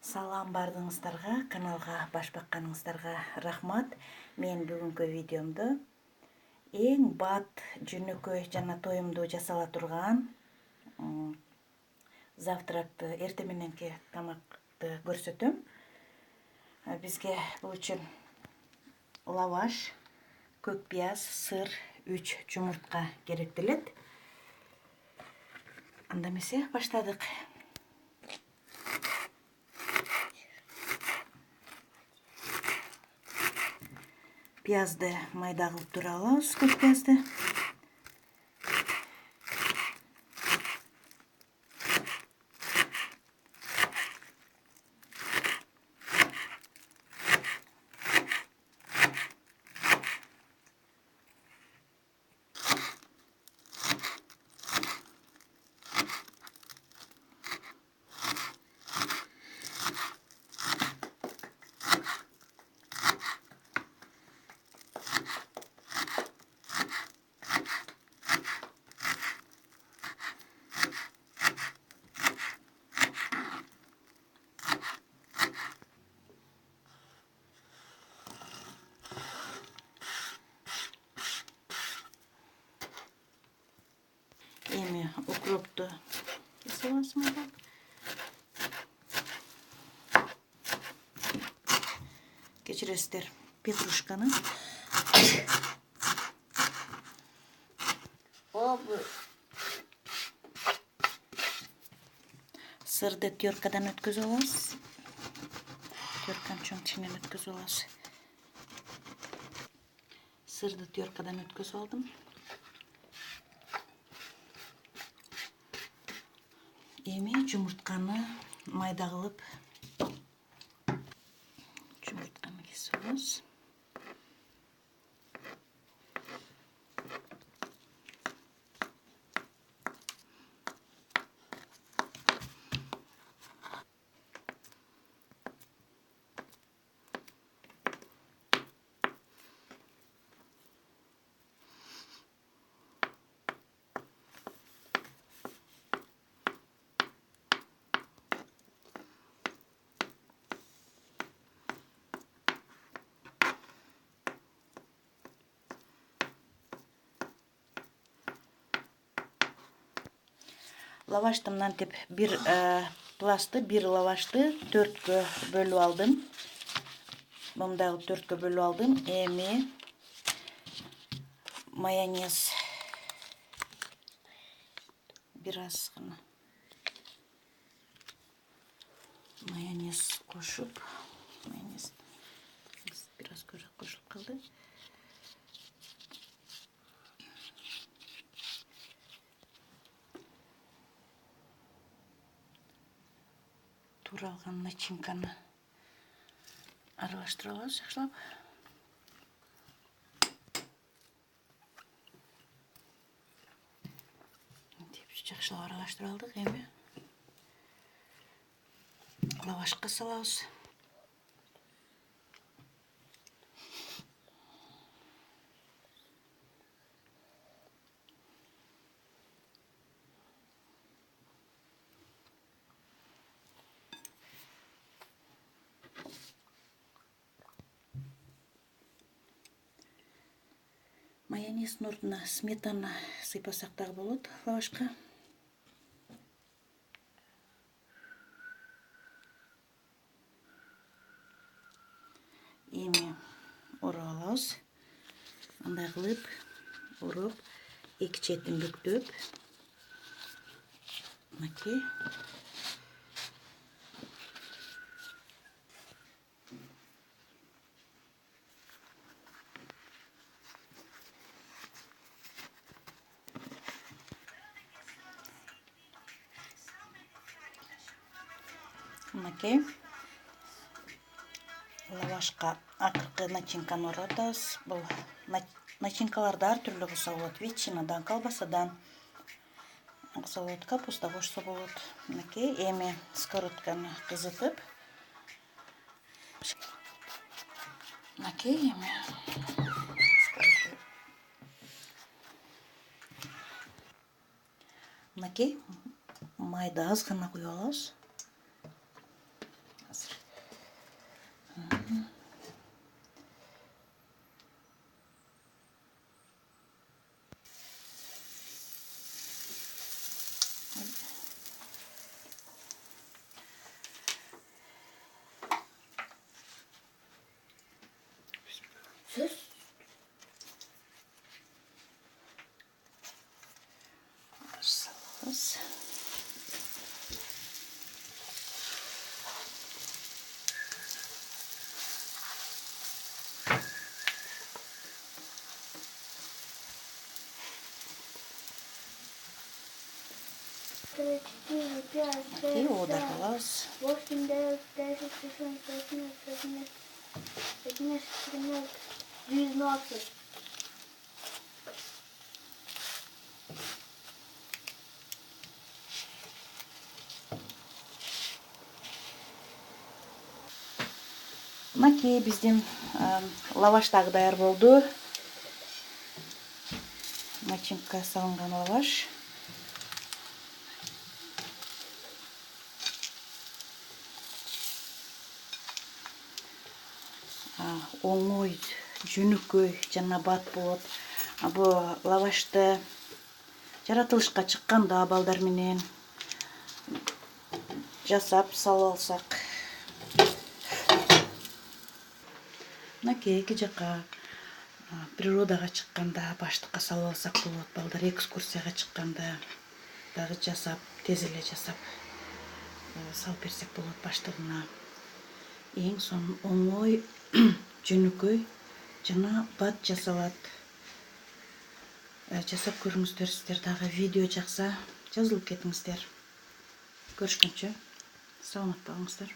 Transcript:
Салам бардыңыздарга, каналга баш бакканыңыздарга рахмат. Мен бүгүнкү видеомду эң бат, жөнөкөй жана тоюмдуу жасала турган завтракты, эртең мененки тамакты көрсөтөм. Бизге бул үчүн лаваш, көк пияз, сыр, 3 жумуртка керектелет. Анда эмесе баштадык. Пиязды майда кылып тура алабыз, көк пиязды. Эми укропту кесип алабыз мындай. Кечиресиздер, петрушканы. Сырды теркадан өткөзүп алабыз. Терканын чоң ичинен өткөзүп алабыз. Сырды теркадан өткөзүп алдым. Эми жумуртканы майда кылып жумуртканы кесип алабыз. Лавашты мынантип бир лавашты 4кө бөлүп алдым. Мындагы 4кө бөлүп алдым. Эми майонез бир аз гана майонез кошуп, майонез бир аз кошулуп калды. Туралган начинканы аралаштыра алабыз жакшылап. Жакшылап аралаштыра алдык. Эми лавашка салабыз. Майонездин ордуна сметана сыйпасак дагы болот лавашка. Эми оруп алабыз. Андай кылып оруп, эки четин бүктөп, мынакей. Мынакей. Лавашка акыркы начинканы оратабыз. Бул начинкаларды ар түрлүү кылса болот. Ветчинадан, колбасадан кылса болот, капуста кошсо болот. Мынакей. Эми сковородканы кызытып, мынакей эми мынакей майда аз гана куюп алабыз. Аз 3, 4, 5, 6, Окей, 7, одар кылабыз. 8, 9, 10, 11, 12, 13, 14, 19. Мынакей биздин лаваш дагы даяр болду. Начинка салынган лаваш. Оңой, жөнөкөй жана бат болот. Бул лавашты жаратылышка чыкканда балдар менен жасап салып алсак. Мынакей эки жака природага чыкканда баштыкка салып алсак болот. Балдар экскурсияга чыкканда дагы жасап, тез эле жасап салып берсек болот баштыгына. Эң сонун оңой, жөнөкөй жана бат жасалат. Жасап көрүңүздөр. Сиздер дагы видео жакса жазылып кетиңиздер. Көрүшкөнчө саламатта болуңуздар.